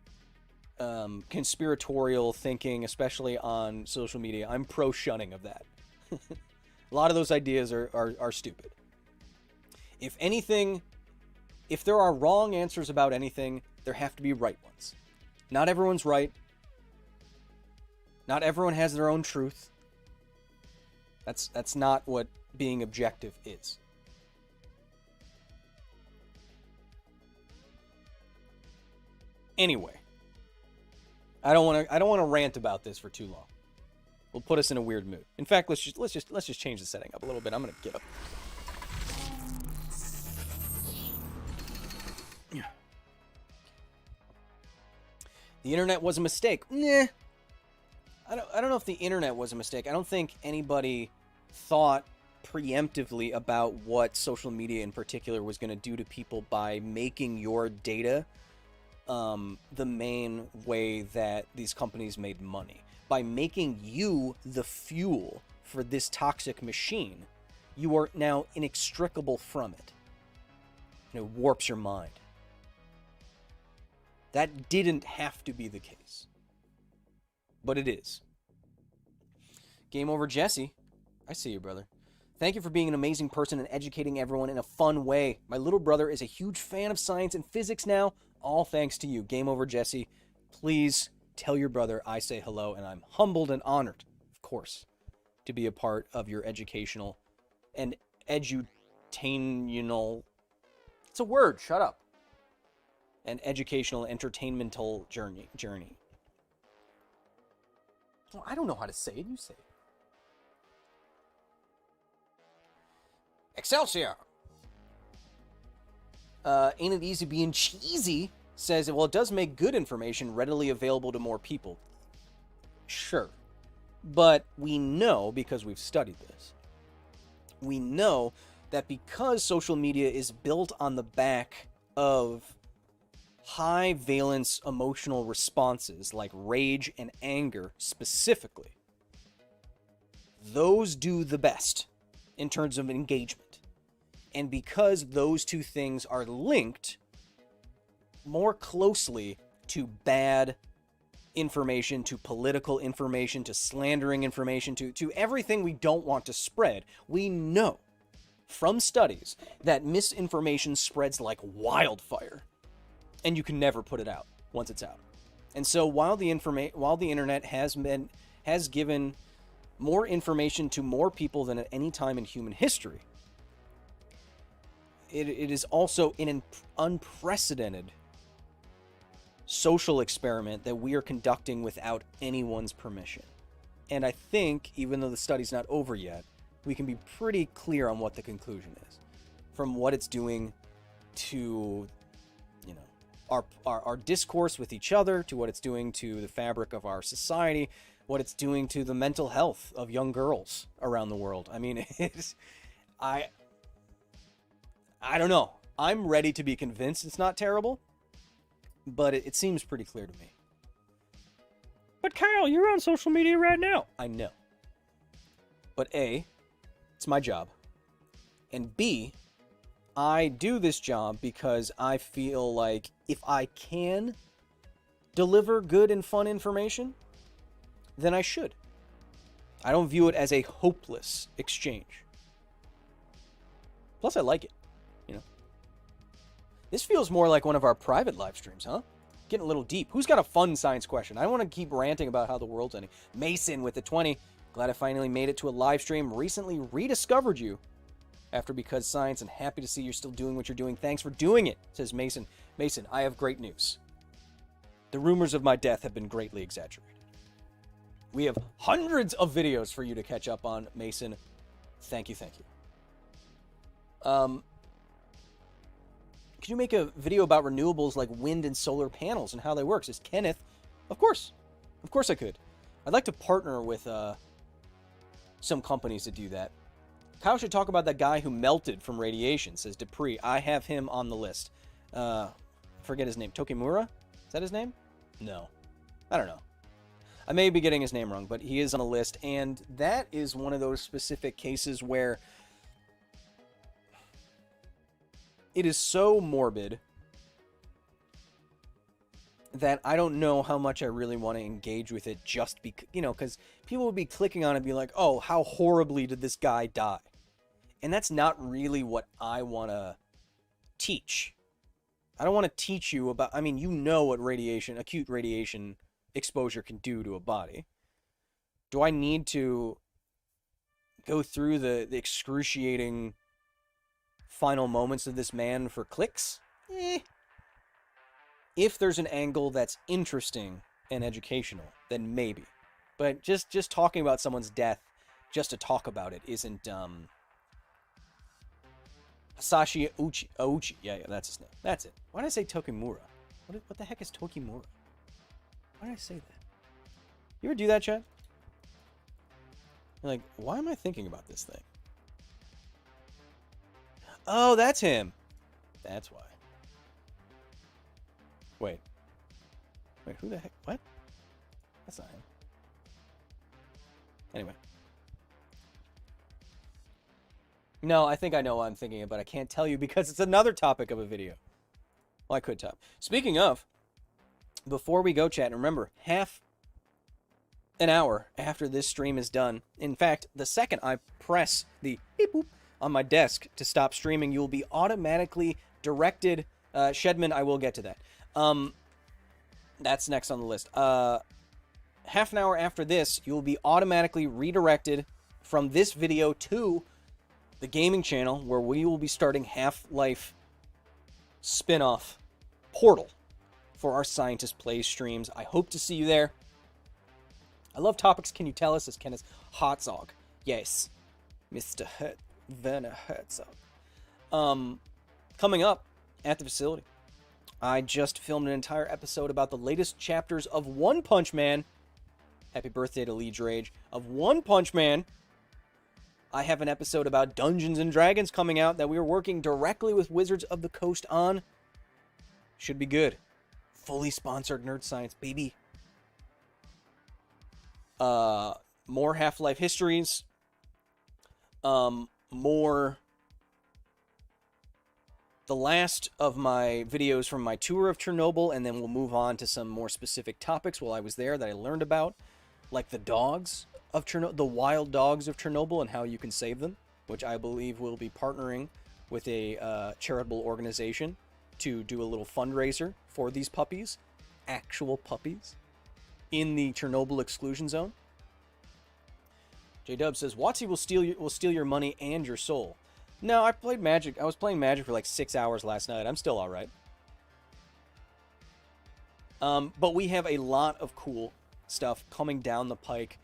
conspiratorial thinking, especially on social media. I'm pro-shunning of that. A lot of those ideas are stupid. If anything, if there are wrong answers about anything, there have to be right ones. Not everyone's right. Not everyone has their own truth. That's not what being objective is. Anyway, I don't want to rant about this for too long. We'll put us in a weird mood. In fact, let's just change the setting up a little bit. I'm gonna get up. The internet was a mistake. Nah. I don't know if the internet was a mistake. I don't think anybody thought preemptively about what social media in particular was going to do to people by making your data the main way that these companies made money. By making you the fuel for this toxic machine, you are now inextricable from it. And it warps your mind. That didn't have to be the case. But it is. Game over, Jesse. I see you, brother. Thank you for being an amazing person and educating everyone in a fun way. My little brother is a huge fan of science and physics now. all thanks to you. Game over, Jesse. Please tell your brother I say hello, and I'm humbled and honored, of course, to be a part of your educational and edutainmental. It's a word. Shut up. An educational, entertainmental journey. Well, I don't know how to say it. You say it. Excelsior! Ain't it easy being cheesy? Says, well, it does make good information readily available to more people. Sure. But we know, because we've studied this, we know that because social media is built on the back of high valence emotional responses like rage and anger specifically, those do the best in terms of engagement. And because those two things are linked more closely to bad information, to political information, to slandering information, to everything we don't want to spread, we know from studies that misinformation spreads like wildfire, and you can never put it out once it's out. And so while the internet has given more information to more people than at any time in human history, it is also an unprecedented social experiment that we are conducting without anyone's permission. And I think, even though the study's not over yet, we can be pretty clear on what the conclusion is. From what it's doing to, you know, our discourse with each other, to what it's doing to the fabric of our society, what it's doing to the mental health of young girls around the world. I mean, I don't know. I'm ready to be convinced it's not terrible, but it seems pretty clear to me. But Kyle, you're on social media right now. I know. But A, it's my job. And B, I do this job because I feel like if I can deliver good and fun information, then I should. I don't view it as a hopeless exchange. Plus, I like it. This feels more like one of our private live streams, huh? Getting a little deep. Who's got a fun science question? I don't want to keep ranting about how the world's ending. Mason with the 20. Glad I finally made it to a live stream. Recently rediscovered you after Because Science, and happy to see you're still doing what you're doing. Thanks for doing it, says Mason. Mason, I have great news. The rumors of my death have been greatly exaggerated. We have hundreds of videos for you to catch up on, Mason. Thank you, thank you. Could you make a video about renewables like wind and solar panels and how they work? Says Kenneth. Of course I could. I'd like to partner with some companies to do that. Kyle should talk about that guy who melted from radiation, says Dupree. I have him on the list. Forget his name. Tokimura? Is that his name? No. I don't know. I may be getting his name wrong, but he is on the list, and that is one of those specific cases where it is so morbid that I don't know how much I really want to engage with it just because, because people would be clicking on it and be like, oh, how horribly did this guy die? And that's not really what I want to teach. I don't want to teach you about, what acute radiation exposure can do to a body. Do I need to go through the excruciating final moments of this man for clicks? If there's an angle that's interesting and educational, then maybe. But just talking about someone's death just to talk about it isn't Hasashi Ouchi. Yeah, that's his name. That's it. Why did I say Tokimura? What the heck is Tokimura? Why did I say that? You ever do that, Chad? You're like, why am I thinking about this thing? Oh, that's him. That's why. Wait, who the heck? What? That's not him. Anyway. No, I think I know what I'm thinking of, but I can't tell you because it's another topic of a video. Well, I could tell. Speaking of, before we go, chat, remember, half an hour after this stream is done, in fact, the second I press the beep boop on my desk to stop streaming, you'll be automatically directed, Shedman, I will get to that, That's next on the list. Half an hour after this, you will be automatically redirected from this video to the gaming channel, where we will be starting Half-Life spin-off Portal for our Scientist Play streams. I hope to see you there. I love topics. Can you tell us? As Kenneth Herzog. Yes, Mr. Werner Herzog. Coming up at the facility, I just filmed an entire episode about the latest chapters of One Punch Man. Happy birthday to Liege Rage. Of One Punch Man. I have an episode about Dungeons and Dragons coming out that we are working directly with Wizards of the Coast on. Should be good. Fully sponsored Nerd Science, baby. More Half-Life histories. More... The last of my videos from my tour of Chernobyl, and then we'll move on to some more specific topics while I was there that I learned about, like the dogs of Chernobyl, the wild dogs of Chernobyl, and how you can save them, which I believe will be partnering with a charitable organization to do a little fundraiser for these puppies, actual puppies, in the Chernobyl exclusion zone. J-Dub says, Watsy will steal your money and your soul. No, I played Magic. I was playing Magic for like 6 hours last night. I'm still all right. But we have a lot of cool stuff coming down the pike,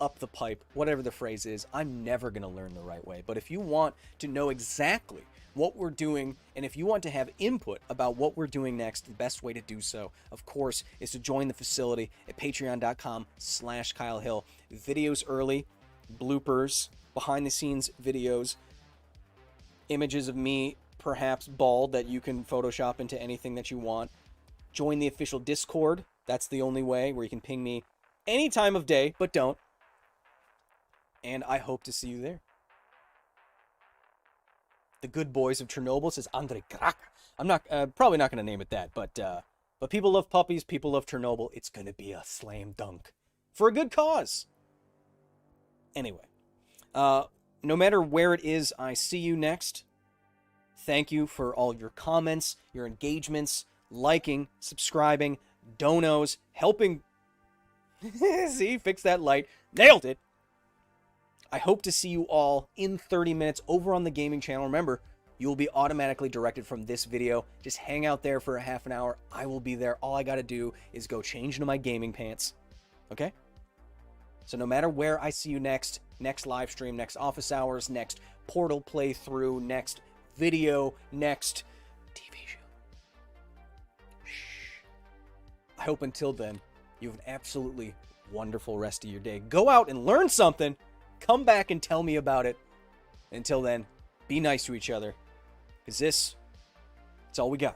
up the pipe, whatever the phrase is. I'm never going to learn the right way. But if you want to know exactly what we're doing, and if you want to have input about what we're doing next, the best way to do so, of course, is to join the facility at patreon.com/Kyle Hill. Videos early, bloopers, behind-the-scenes videos, images of me, perhaps bald, that you can Photoshop into anything that you want. Join the official Discord. That's the only way, where you can ping me any time of day, but don't. And I hope to see you there. The Good Boys of Chernobyl, says Andrei Krak. I'm not probably not going to name it that, but people love puppies, people love Chernobyl. It's going to be a slam dunk for a good cause. Anyway, no matter where it is I see you next, thank you for all your comments, your engagements, liking, subscribing, donos, helping. See, fix that light. Nailed it. I hope to see you all in 30 minutes over on the gaming channel. Remember, you will be automatically directed from this video. Just hang out there for a half an hour. I will be there. All I got to do is go change into my gaming pants. Okay? So no matter where I see you next live stream, next office hours, next Portal playthrough, next video, next TV show. Shh. I hope until then, you have an absolutely wonderful rest of your day. Go out and learn something. Come back and tell me about it. Until then, be nice to each other. Because it's all we got.